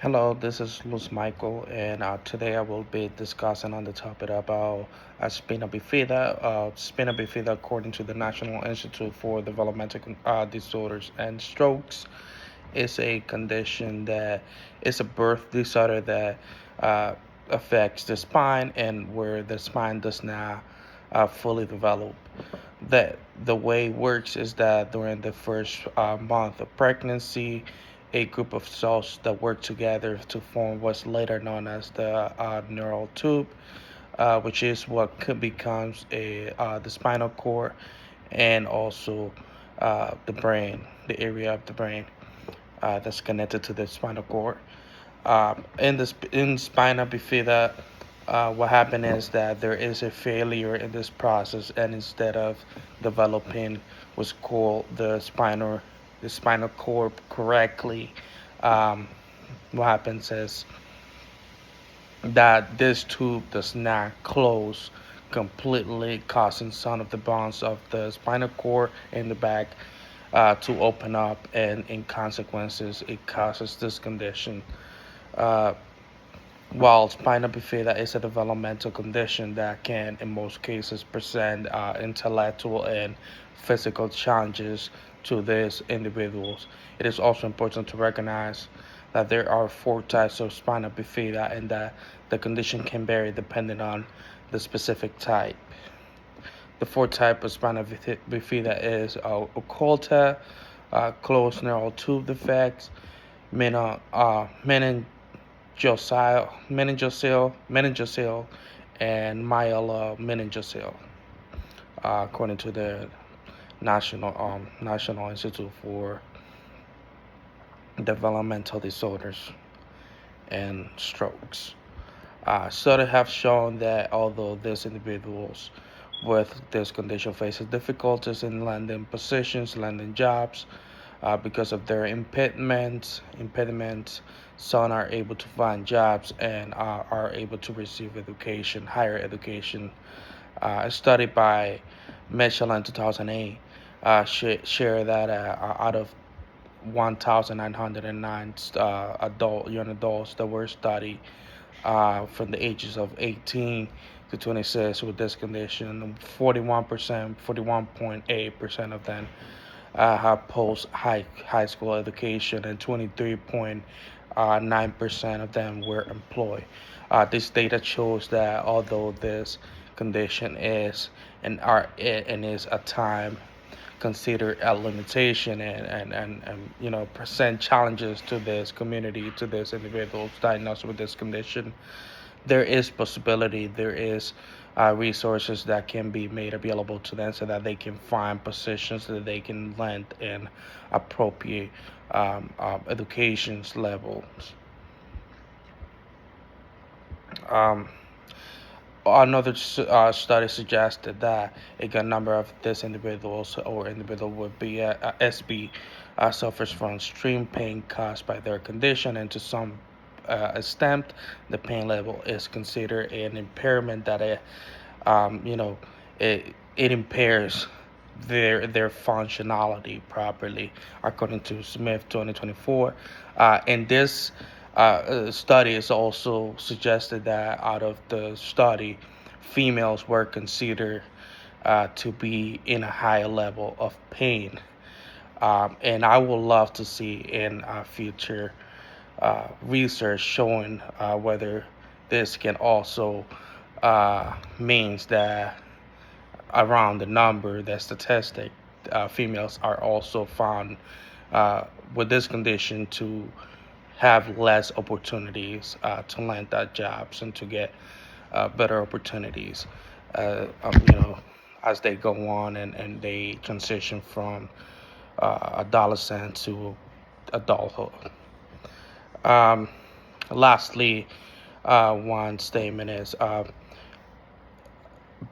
Hello, this is Luz Michael, and today I will be discussing on the topic about Spina Bifida. Spina Bifida, according to the National Institute for Developmental Disorders and Strokes, is a condition that is a birth disorder that uh, affects the spine and where the spine does not fully develop. That the way it works is that during the first month of pregnancy, a group of cells that work together to form what's later known as the neural tube, which is what could becomes the spinal cord and also the brain, the area of the brain that's connected to the spinal cord. In spina bifida, what happened is that there is a failure in this process, and instead of developing what's called the spinal cord correctly, um, what happens is that this tube does not close completely, causing some of the bones of the spinal cord in the back to open up, and in consequences, it causes this condition. Uh, While spina bifida is a developmental condition that can, in most cases, present intellectual and physical challenges to these individuals, it is also important to recognize that there are four types of spina bifida and that the condition can vary depending on the specific type. The fourth type of spina bifida is occulta, closed neural tube defects, meningocele, and myelomeningocele, according to the National Institute for Developmental Disorders and Strokes. Studies have shown that although these individuals with this condition faces difficulties in landing positions, landing jobs, because of their impediments, some are able to find jobs and are able to receive education, higher education. A study by Mitchell in 2008 share that out of 1,909 young adults that were studied from the ages of 18 to 26 with this condition, 41.8% of them have post high school education, and 23.9% of them were employed. This data shows that although this condition is and is a time considered a limitation, and present challenges to this community, to these individuals diagnosed with this condition, there is possibility, there is resources that can be made available to them so that they can find positions that they can land in appropriate education levels. Um, Another study suggested that a good number of these individuals or individual with SB suffers from extreme pain caused by their condition, and to some extent, the pain level is considered an impairment that um, you know, it impairs their functionality properly, according to Smith 2024. And this study is also suggested that out of the study, females were considered to be in a higher level of pain. And I would love to see in future research showing whether this can also means that around the number, that statistic, females are also found uh, with this condition to have less opportunities to land that jobs and to get better opportunities, you know, as they go on and they transition from adolescent to adulthood. Um, Lastly, one statement is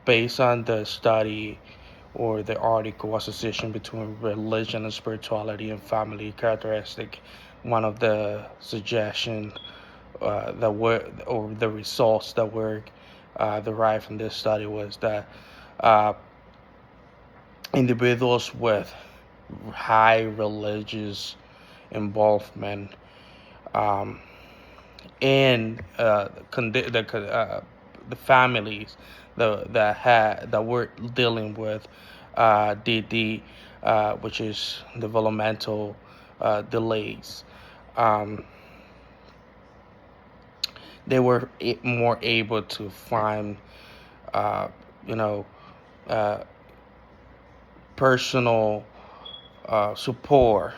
based on the study or the article association between religion and spirituality and family characteristic, one of the suggestions that were or the results that were derived from this study was that uh, individuals with high religious involvement, um, and the families that were dealing with DD, which is developmental delays. Um, they were more able to find, uh, you know, uh, personal support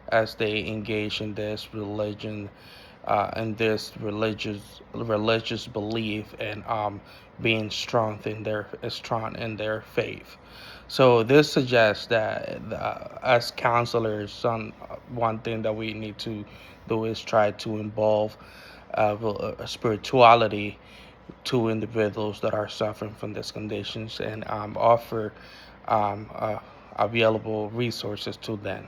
as they engage in this religion, and this religious belief, and being strong in their faith. So this suggests that as counselors, one thing that we need to do is try to involve spirituality to individuals that are suffering from these conditions, and offer available resources to them.